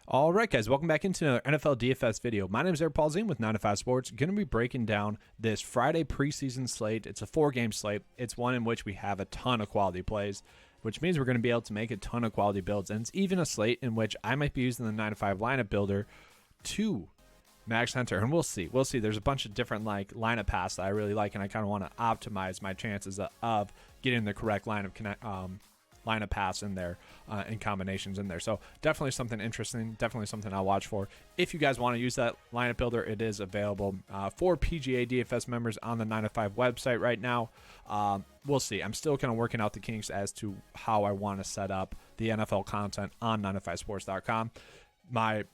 All right, guys, welcome back into another NFL DFS video. My name is Eric Paulzine with 9 to 5 Sports. Going to be breaking down this Friday preseason slate. It's a 4-game slate. It's one in which we have a ton of quality plays, which means we're going to be able to make a ton of quality builds. And it's even a slate in which I might be using the 9 to 5 lineup builder to max enter, and we'll see. There's a bunch of different lineup paths that I really like, and I kind of want to optimize my chances of getting the correct lineup paths in there and combinations in there. So definitely something interesting, definitely something I'll watch for. If you guys want to use that lineup builder, it is available for PGA DFS members on the 9 to 5 website right now. We'll see. I'm still kind of working out the kinks as to how I want to set up the NFL content on 9to5sports.com. My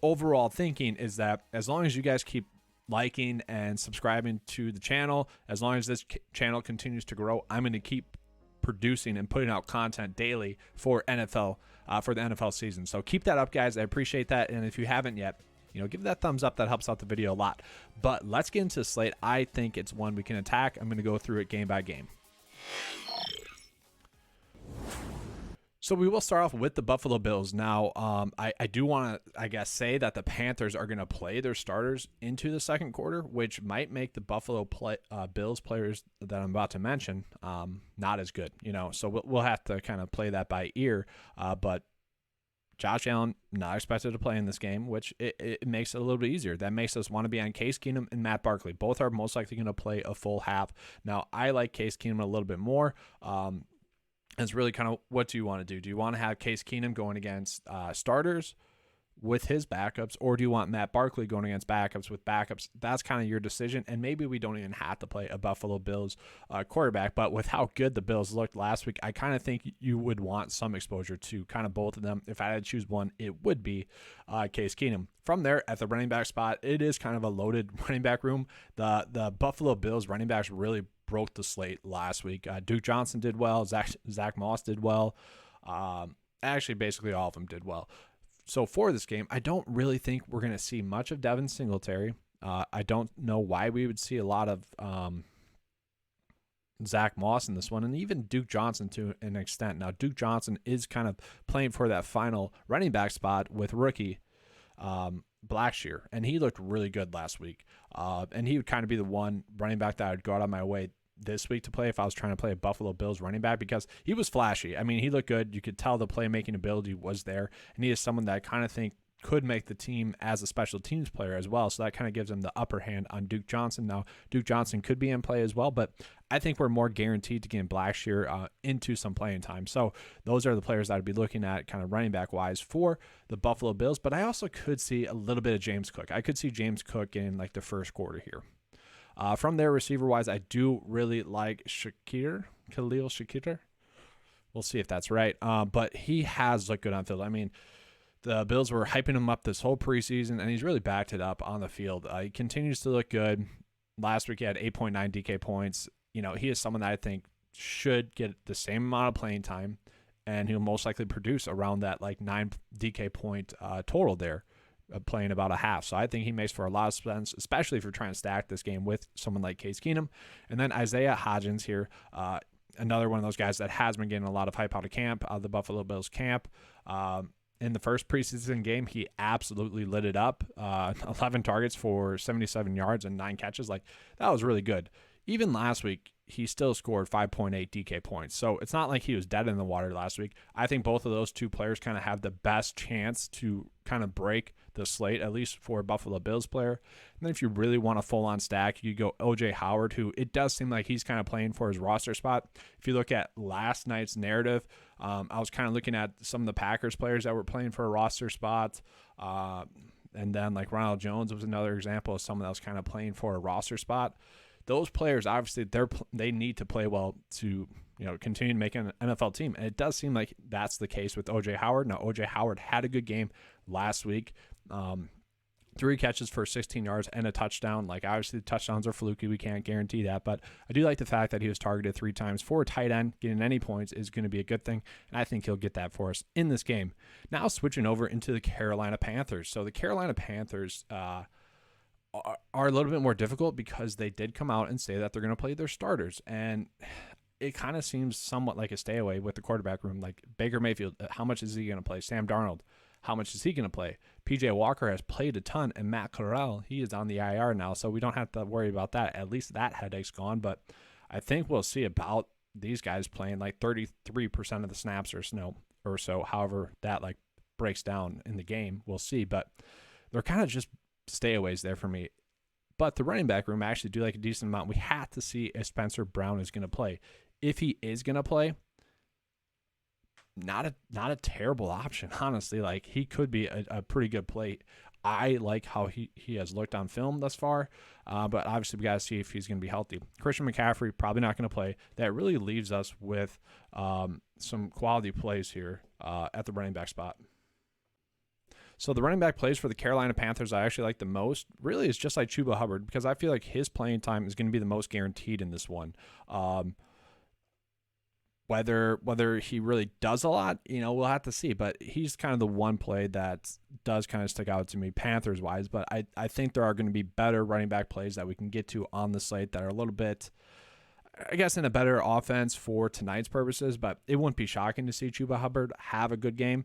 overall thinking is that as long as you guys keep liking and subscribing to the channel, as long as this channel continues to grow, I'm going to keep producing and putting out content daily for the NFL season. So keep that up, guys. I appreciate that. And if you haven't yet, give that thumbs up. That helps out the video a lot. But let's get into the slate. I think it's one we can attack. I'm going to go through it game by game. So we will start off with the Buffalo Bills. Now, I do want to, say that the Panthers are going to play their starters into the second quarter, which might make the Buffalo Bills players that I'm about to mention not as good. So we'll have to kind of play that by ear. But Josh Allen not expected to play in this game, which it makes it a little bit easier. That makes us want to be on Case Keenum and Matt Barkley. Both are most likely going to play a full half. Now, I like Case Keenum a little bit more. It's really kind of, what do you want to do? Do you want to have Case Keenum going against starters with his backups, or do you want Matt Barkley going against backups with backups? That's kind of your decision, and maybe we don't even have to play a Buffalo Bills quarterback, but with how good the Bills looked last week, I kind of think you would want some exposure to kind of both of them. If I had to choose one, it would be Case Keenum. From there, at the running back spot, it is kind of a loaded running back room. The Buffalo Bills running backs really broke the slate last week. Duke Johnson did well. Zach Moss did well. Actually, basically all of them did well. So for this game, I don't really think we're going to see much of Devin Singletary. I don't know why we would see a lot of Zach Moss in this one, and even Duke Johnson to an extent. Now, Duke Johnson is kind of playing for that final running back spot with rookie Blackshear, and he looked really good last week. And he would kind of be the one running back that I would go out of my way this week to play if I was trying to play a Buffalo Bills running back, because he was flashy. I mean, he looked good. You could tell the playmaking ability was there, and he is someone that I kind of think could make the team as a special teams player as well. So that kind of gives him the upper hand on Duke Johnson. Now, Duke Johnson could be in play as well, but I think we're more guaranteed to get Blackshear into some playing time. So those are the players I'd be looking at kind of running back wise for the Buffalo Bills. But I also could see a little bit of James Cook. I could see James Cook in like the first quarter here. From there, receiver-wise, I do really like Khalil Shakir. We'll see if that's right. But he has looked good on field. I mean, the Bills were hyping him up this whole preseason, and he's really backed it up on the field. He continues to look good. Last week, he had 8.9 DK points. He is someone that I think should get the same amount of playing time, and he'll most likely produce around that 9 DK point total there, playing about a half. So I think he makes for a lot of sense, especially if you're trying to stack this game with someone like Case Keenum. And then Isaiah Hodgins here, another one of those guys that has been getting a lot of hype out of the Buffalo Bills camp. In the first preseason game, he absolutely lit it up. 11 targets for 77 yards and 9 catches. That was really good. Even last week, he still scored 5.8 DK points. So it's not like he was dead in the water last week. I think both of those two players kind of have the best chance to kind of break the slate, at least for a Buffalo Bills player. And then if you really want a full-on stack, you go OJ Howard, who it does seem like he's kind of playing for his roster spot. If you look at last night's narrative, I was kind of looking at some of the Packers players that were playing for a roster spot. And then Ronald Jones was another example of someone that was kind of playing for a roster spot. Those players, obviously, they need to play well to continue to make an NFL team. And it does seem like that's the case with O.J. Howard. Now, O.J. Howard had a good game last week. 3 catches for 16 yards and a touchdown. Obviously, the touchdowns are fluky. We can't guarantee that. But I do like the fact that he was targeted 3 times for a tight end. Getting any points is going to be a good thing. And I think he'll get that for us in this game. Now, switching over into the Carolina Panthers. So the Carolina Panthers are a little bit more difficult because they did come out and say that they're going to play their starters. And it kind of seems somewhat like a stay away with the quarterback room. Baker Mayfield, how much is he going to play? Sam Darnold, how much is he going to play? PJ Walker has played a ton, and Matt Corral, he is on the IR now, so we don't have to worry about that. At least that headache's gone, but I think we'll see about these guys playing like 33% of the snaps or so, however that like breaks down in the game. We'll see, but they're kind of just stayaways there for me. But the running back room, I actually do like a decent amount. We have to see if Spencer Brown is going to play. If he is going to play, not a terrible option, honestly. Like, he could be a pretty good play. I like how he has looked on film thus far, but obviously we got to see if he's going to be healthy. Christian McCaffrey, probably not going to play. That really leaves us with some quality plays here at the running back spot. So the running back plays for the Carolina Panthers I actually like the most really is just like Chuba Hubbard, because I feel like his playing time is going to be the most guaranteed in this one. Whether he really does a lot, we'll have to see. But he's kind of the one play that does kind of stick out to me Panthers-wise. But I think there are going to be better running back plays that we can get to on the slate that are a little bit, I guess, in a better offense for tonight's purposes, but it wouldn't be shocking to see Chuba Hubbard have a good game.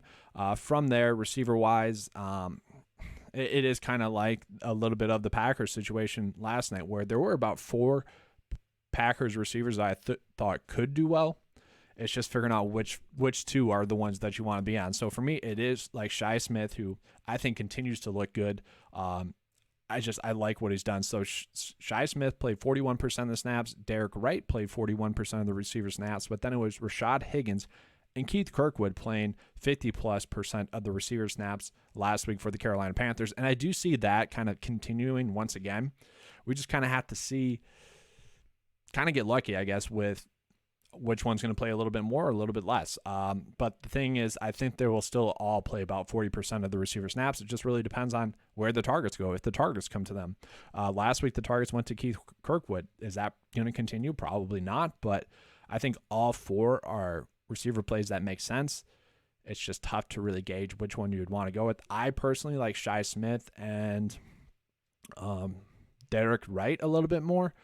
From there, receiver-wise, it is kind of like a little bit of the Packers situation last night, where there were about 4 Packers receivers that I thought could do well. It's just figuring out which 2 are the ones that you want to be on. So for me, it is like Shi Smith, who I think continues to look good. I like what he's done. So Shi Smith played 41% of the snaps. Derek Wright played 41% of the receiver snaps. But then it was Rashad Higgins and Keith Kirkwood playing 50+% of the receiver snaps last week for the Carolina Panthers. And I do see that kind of continuing once again. We just kind of have to get lucky, I guess, with which one's going to play a little bit more or a little bit less. But the thing is, I think they will still all play about 40% of the receiver snaps. It just really depends on where the targets go, if the targets come to them. Last week, the targets went to Keith Kirkwood. Is that going to continue? Probably not, but I think all 4 are receiver plays that make sense. It's just tough to really gauge which one you would want to go with. I personally like Shi Smith and Derek Wright a little bit more.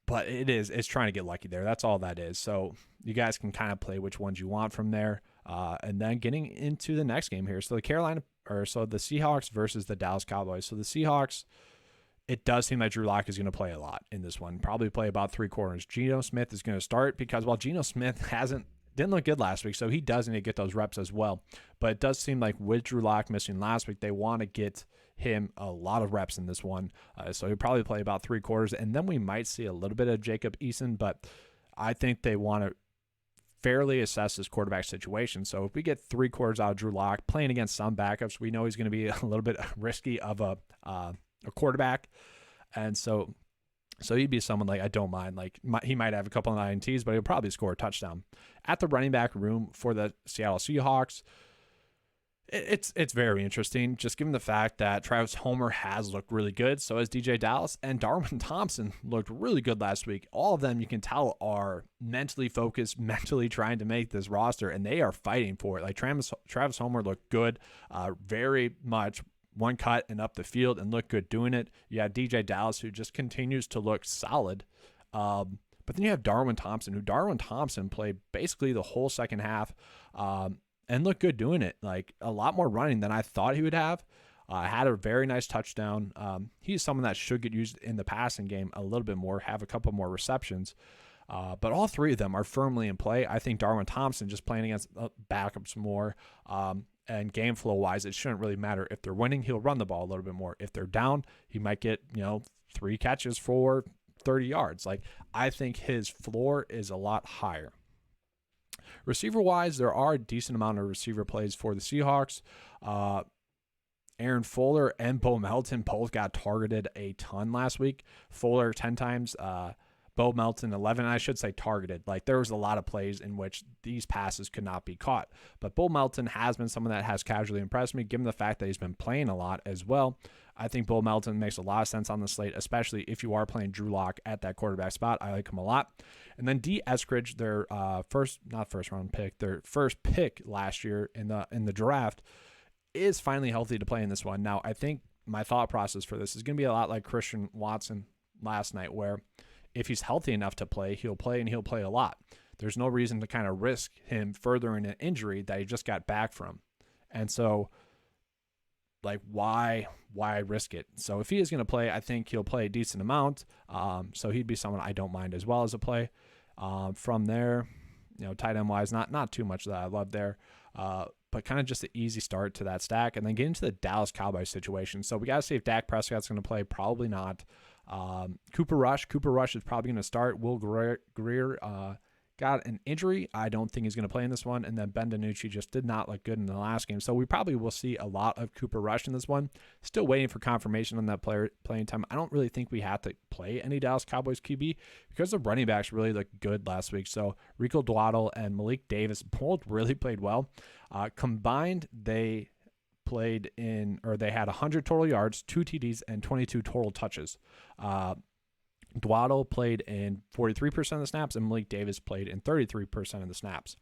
But it's trying to get lucky there. That's all that is. So you guys can kind of play which ones you want from there. And then getting into the next game here. So the Seahawks versus the Dallas Cowboys. So the Seahawks, it does seem like Drew Lock is going to play a lot in this one. Probably play about 3 quarters. Geno Smith is going to start because while Geno Smith didn't look good last week, so he does need to get those reps as well. But it does seem like with Drew Lock missing last week, they want to get him a lot of reps in this one. So he'll probably play about 3 quarters, and then we might see a little bit of Jacob Eason, but I think they want to fairly assess his quarterback situation. So if we get 3 quarters out of Drew Lock playing against some backups, we know he's going to be a little bit risky of a quarterback. And so he'd be someone like I don't mind. Like he might have a couple of INTs, but he'll probably score a touchdown. At the running back room for the Seattle Seahawks, it's very interesting, just given the fact that Travis Homer has looked really good. So has DJ Dallas, and Darwin Thompson looked really good last week. All of them, you can tell, are mentally focused, mentally trying to make this roster, and they are fighting for it. Like Travis Homer looked good, very much one cut and up the field and looked good doing it. You have DJ Dallas, who just continues to look solid. But then you have Darwin Thompson played basically the whole second half, and looked good doing it. Like a lot more running than I thought he would have. Had a very nice touchdown. He's someone that should get used in the passing game a little bit more, have a couple more receptions. But all 3 of them are firmly in play. I think Darwin Thompson just playing against backups more. And game flow wise, it shouldn't really matter. If they're winning, he'll run the ball a little bit more. If they're down, he might get 3 catches for 30 yards. Like I think his floor is a lot higher. Receiver-wise, there are a decent amount of receiver plays for the Seahawks. Aaron Fuller and Bo Melton both got targeted a ton last week. Fuller 10 times, Bo Melton 11. I should say targeted. Like there was a lot of plays in which these passes could not be caught. But Bo Melton has been someone that has casually impressed me, given the fact that he's been playing a lot as well. I think Bo Melton makes a lot of sense on the slate, especially if you are playing Drew Lock at that quarterback spot. I like him a lot. And then D. Eskridge, their first pick last year in the draft, is finally healthy to play in this one. Now, I think my thought process for this is going to be a lot like Christian Watson last night, where if he's healthy enough to play, he'll play a lot. There's no reason to kind of risk him furthering an injury that he just got back from. And so, like, why risk it? So if he is going to play, I think he'll play a decent amount. So he'd be someone I don't mind as well as a play. From there, tight end wise, not too much that I love there. But kind of just an easy start to that stack, and then get into the Dallas Cowboys situation. So we got to see if Dak Prescott's going to play. Probably not. Cooper Rush is probably going to start. Will Greer got an injury. I don't think he's going to play in this one. And then Ben DiNucci just did not look good in the last game. So we probably will see a lot of Cooper Rush in this one. Still waiting for confirmation on that player playing time. I don't really think we have to play any Dallas Cowboys QB because the running backs really looked good last week. So Rico Dwaddle and Malik Davis both really played well. Combined, they had 100 total yards, 2 TDs, and 22 total touches. Dwaddle played in 43% of the snaps, and Malik Davis played in 33% of the snaps.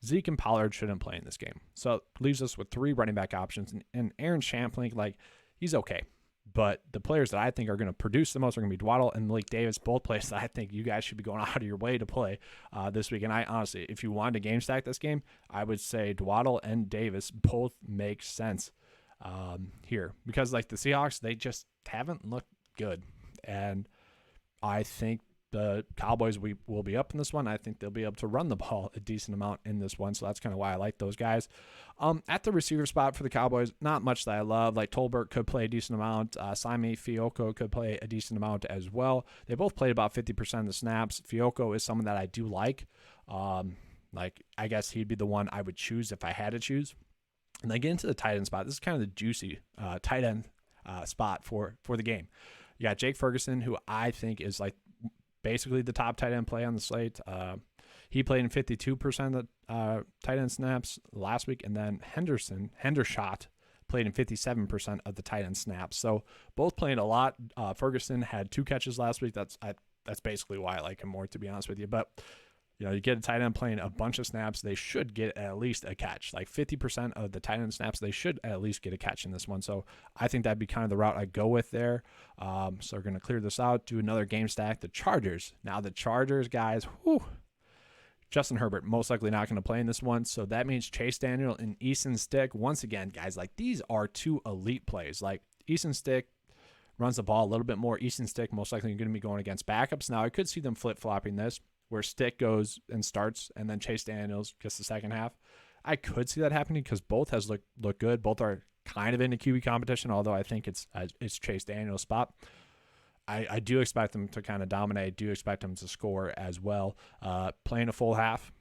Zeke and Pollard shouldn't play in this game. So it leaves us with 3 running back options. And Aaron Shampling, he's okay. But the players that I think are going to produce the most are going to be Dwaddle and Malik Davis, both players that I think you guys should be going out of your way to play this week. And I honestly, if you wanted to game stack this game, I would say Dwaddle and Davis both make sense here. Because, the Seahawks, they just haven't looked good. And I think the Cowboys will be up in this one. I think they'll be able to run the ball a decent amount in this one, so that's kind of why I like those guys. At the receiver spot for the Cowboys, not much that I love. Tolbert could play a decent amount. Simi Fehoko could play a decent amount as well. They both played about 50% of the snaps. Fehoko is someone that I do like. I guess he'd be the one I would choose if I had to choose. And then get into the tight end spot. This is kind of the juicy tight end spot for the game. You got Jake Ferguson, who I think is basically the top tight end play on the slate. He played in 52% of the tight end snaps last week, and then Hendershot played in 57% of the tight end snaps. So both playing a lot. Ferguson had 2 catches last week. That's basically why I like him more, to be honest with you. But you get a tight end playing a bunch of snaps, they should get at least a catch. 50% of the tight end snaps, they should at least get a catch in this one. So I think that'd be kind of the route I go with there. So we're going to clear this out, do another game stack. The Chargers. Now the Chargers, guys, Justin Herbert most likely not going to play in this one. So that means Chase Daniel and Easton Stick. Once again, guys, these are 2 elite plays. Easton Stick runs the ball a little bit more. Easton Stick most likely going to be going against backups. Now I could see them flip-flopping this, where Stick goes and starts, and then Chase Daniels gets the second half. I could see that happening because both has looked good. Both are kind of in the QB competition, although I think it's Chase Daniels' spot. I do expect them to kind of dominate. Do expect them to score as well. Playing a full half,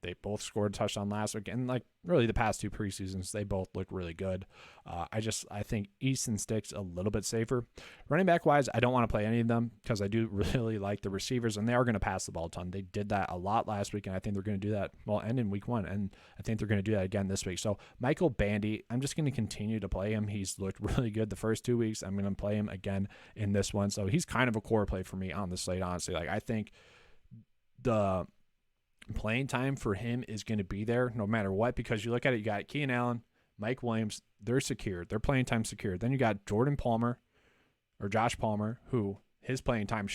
they both scored a touchdown last week, and really the past 2 preseasons, they both look really good. I think Easton Stick's a little bit safer. Running back wise, I don't want to play any of them because I do really like the receivers, and they are going to pass the ball a ton. They did that a lot last week, and I think they're going to do that and in week 1, and I think they're going to do that again this week. So Michael Bandy, I'm just going to continue to play him. He's looked really good the first 2 weeks. I'm going to play him again in this one. So he's kind of a core play for me on the slate, honestly. I think the playing time for him is going to be there no matter what, because you look at it, you got Keenan Allen, Mike Williams, they're secured. Their playing time secured. Then you got Josh Palmer, who his playing time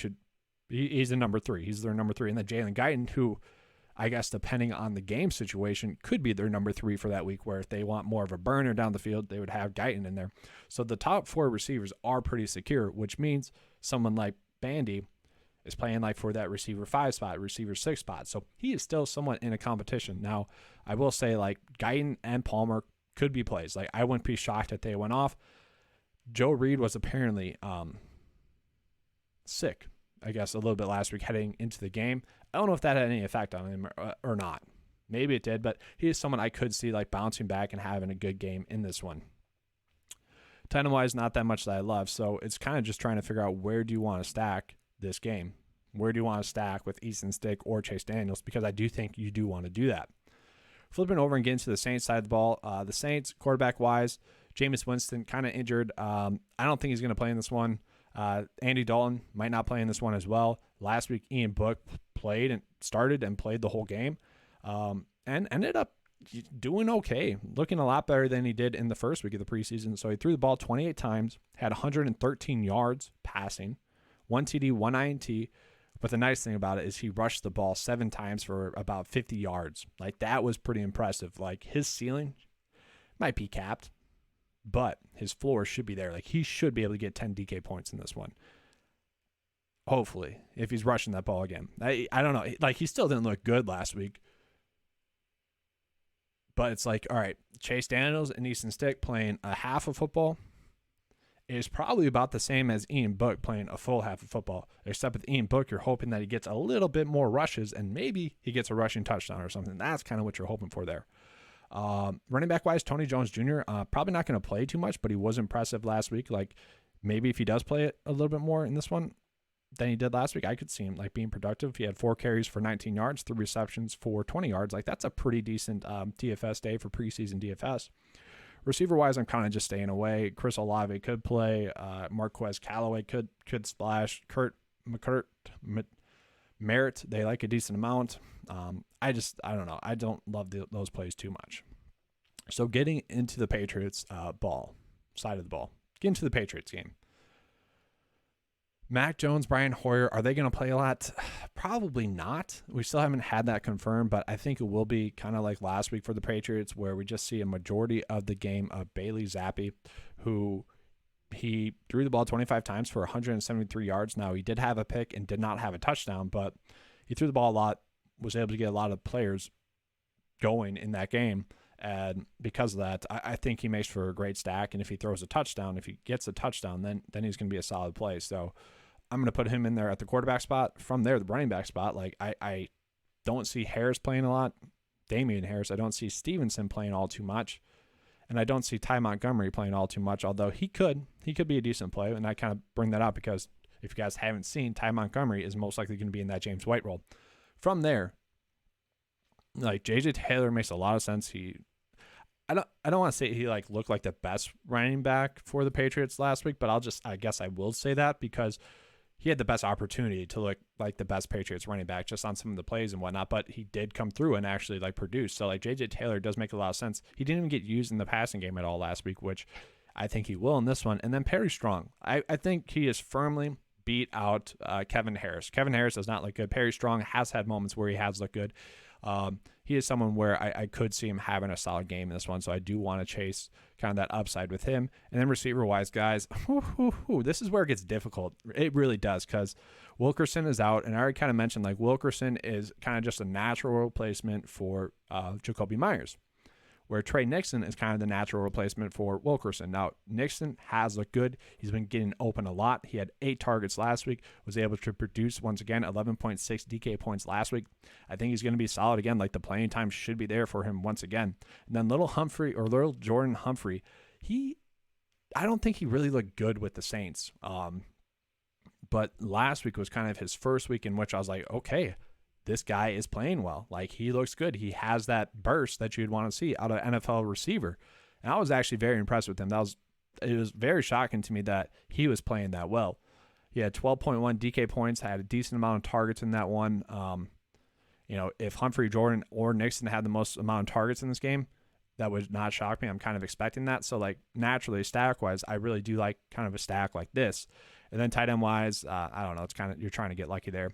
he's the number 3. He's their number 3. And then Jalen Guyton, who I guess depending on the game situation could be their number 3 for that week, where if they want more of a burner down the field, they would have Guyton in there. So the top 4 receivers are pretty secure, which means someone like Bandy is playing for that receiver 5 spot, receiver 6 spot. So he is still somewhat in a competition. Now, I will say Guyton and Palmer could be plays. I wouldn't be shocked if they went off. Joe Reed was apparently sick, I guess, a little bit last week heading into the game. I don't know if that had any effect on him or not. Maybe it did, but he is someone I could see bouncing back and having a good game in this one. Tight end wise, not that much that I love. So it's kind of just trying to figure out where do you want to stack this game. Where do you want to stack with Easton Stick or Chase Daniels? Because I do think you do want to do that. Flipping over and getting to the Saints side of the ball. The Saints, quarterback-wise, Jameis Winston kind of injured. I don't think he's going to play in this one. Andy Dalton might not play in this one as well. Last week, Ian Book started and played the whole game and ended up doing okay, looking a lot better than he did in the first week of the preseason. So he threw the ball 28 times, had 113 yards passing, 1 TD, 1 INT. But the nice thing about it is he rushed the ball 7 times for about 50 yards. That was pretty impressive. His ceiling Might be capped, but his floor should be there. Like, he should be able to get 10 DK points in this one. Hopefully, if he's rushing that ball again. I don't know. Like, he still didn't look good last week. But it's like, all right, Chase Daniels and Easton Stick playing a half of football is probably about the same as Ian Book playing a full half of football. Except with Ian Book, you're hoping that he gets a little bit more rushes and maybe he gets a rushing touchdown or something. That's kind of what you're hoping for there. Running back wise, Tony Jones Jr., probably not going to play too much, but he was impressive last week. Like, maybe if he does play it a little bit more in this one than he did last week, I could see him like being productive. He had 4 carries for 19 yards, 3 receptions for 20 yards. Like, that's a pretty decent DFS day for preseason DFS. Receiver-wise, I'm kind of just staying away. Chris Olave could play. Marquez Callaway could splash. Merritt, they like a decent amount. I don't know. I don't love those plays too much. So getting into the Patriots side of the ball. Get into the Patriots game. Mac Jones, Brian Hoyer, are they going to play a lot? Probably not. We still haven't had that confirmed, but I think it will be kind of like last week for the Patriots, where we just see a majority of the game of Bailey Zappi, who he threw the ball 25 times for 173 yards. Now, he did have a pick and did not have a touchdown, but he threw the ball a lot, was able to get a lot of players going in that game. And because of that, I think he makes for a great stack. And if he throws a touchdown, if he gets a touchdown, then he's going to be a solid play. So I'm going to put him in there at the quarterback spot. From there, the running back spot, like I don't see Harris playing a lot. Damian Harris. I don't see Stevenson playing all too much. And I don't see Ty Montgomery playing all too much, although he could be a decent play. And I kind of bring that up because if you guys haven't seen, Ty Montgomery is most likely going to be in that James White role. From there, like, J.J. Taylor makes a lot of sense. I don't want to say he like looked like the best running back for the Patriots last week, but I guess I will say that because he had the best opportunity to look like the best Patriots running back just on some of the plays and whatnot, but he did come through and actually like produce. So like J.J. Taylor does make a lot of sense. He didn't even get used in the passing game at all last week, which I think he will in this one. And then Perry Strong. I think he is firmly beat out Kevin Harris. Kevin Harris does not look good. Perry Strong has had moments where he has looked good. He is someone where I could see him having a solid game in this one, so I do want to chase kind of that upside with him. And then receiver-wise, guys, this is where it gets difficult. It really does, because Wilkerson is out, and I already kind of mentioned, like, Wilkerson is kind of just a natural replacement for Jacoby Myers, where Trey Nixon is kind of the natural replacement for Wilkerson. Now, Nixon has looked good. He's been getting open a lot. He had 8 targets last week, was able to produce, once again, 11.6 DK points last week. I think he's going to be solid again. Like, the playing time should be there for him once again. And then little Jordan Humphrey, I don't think he really looked good with the Saints. But last week was kind of his first week in which I was like, okay, this guy is playing well. Like, he looks good. He has that burst that you'd want to see out of an NFL receiver. And I was actually very impressed with him. It was very shocking to me that he was playing that well. He had 12.1 DK points, had a decent amount of targets in that one. If Humphrey, Jordan, or Nixon had the most amount of targets in this game, that would not shock me. I'm kind of expecting that. So, like, naturally, stack-wise, I really do like kind of a stack like this. And then tight end-wise, I don't know. It's kind of, you're trying to get lucky there.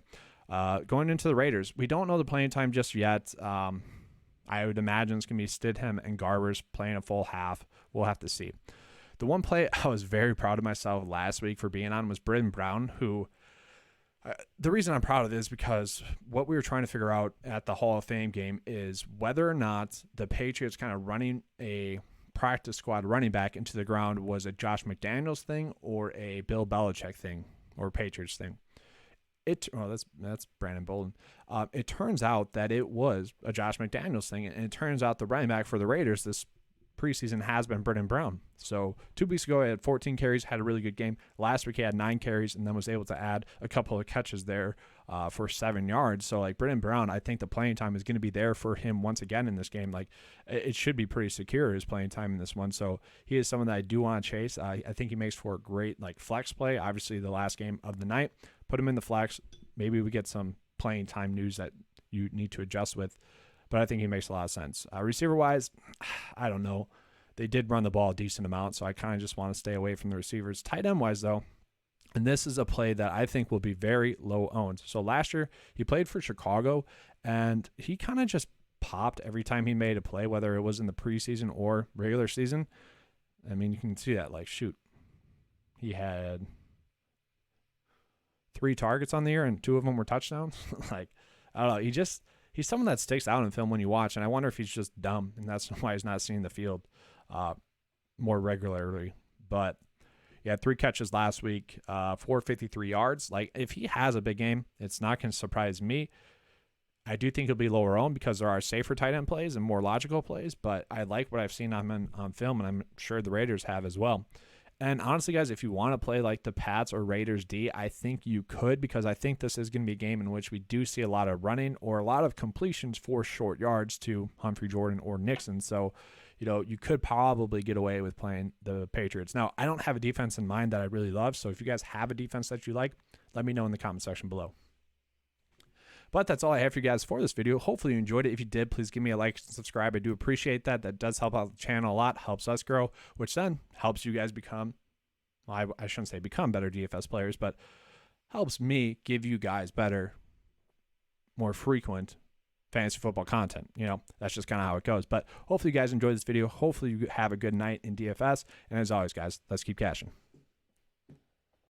Going into the Raiders, we don't know the playing time just yet. I would imagine it's going to be Stidham and Garbers playing a full half. We'll have to see. The one play I was very proud of myself last week for being on was Britton Brown, who the reason I'm proud of this is because what we were trying to figure out at the Hall of Fame game is whether or not the Patriots kind of running a practice squad running back into the ground was a Josh McDaniels thing or a Bill Belichick thing or Patriots thing. That's Brandon Bolden. It turns out that it was a Josh McDaniels thing, and it turns out the running back for the Raiders this preseason has been Britton Brown. So 2 weeks ago, he had 14 carries, had a really good game. Last week, he had 9 carries, and then was able to add a couple of catches there for 7 yards. So, like, Britton Brown, I think the playing time is going to be there for him once again in this game. Like, it should be pretty secure, his playing time in this one. So he is someone that I do want to chase. I think he makes for a great, like, flex play. Obviously, the last game of the night, put him in the flex. Maybe we get some playing time news that you need to adjust with. But I think he makes a lot of sense. Receiver-wise, I don't know. They did run the ball a decent amount, so I kind of just want to stay away from the receivers. Tight end-wise, though, and this is a play that I think will be very low owned. So last year, he played for Chicago, and he kind of just popped every time he made a play, whether it was in the preseason or regular season. I mean, you can see that. Like, shoot, he had 3 targets on the year, and 2 of them were touchdowns. Like, I don't know. He's someone that sticks out in film when you watch, and I wonder if he's just dumb, and that's why he's not seeing the field more regularly. But he had 3 catches last week, 453 yards. Like, if he has a big game, it's not going to surprise me. I do think he'll be lower owned because there are safer tight end plays and more logical plays, but I like what I've seen on film, and I'm sure the Raiders have as well. And honestly, guys, if you want to play like the Pats or Raiders D, I think you could, because I think this is going to be a game in which we do see a lot of running or a lot of completions for short yards to Humphrey, Jordan, or Nixon. So, you could probably get away with playing the Patriots. Now, I don't have a defense in mind that I really love, so if you guys have a defense that you like, let me know in the comment section below. But that's all I have for you guys for this video. Hopefully you enjoyed it. If you did, please give me a like and subscribe. I do appreciate that. That does help out the channel a lot, helps us grow, which then helps you guys become, well, I shouldn't say become better DFS players, but helps me give you guys better, more frequent fantasy football content. That's just kind of how it goes. But hopefully you guys enjoyed this video. Hopefully you have a good night in DFS. And as always, guys, let's keep cashing.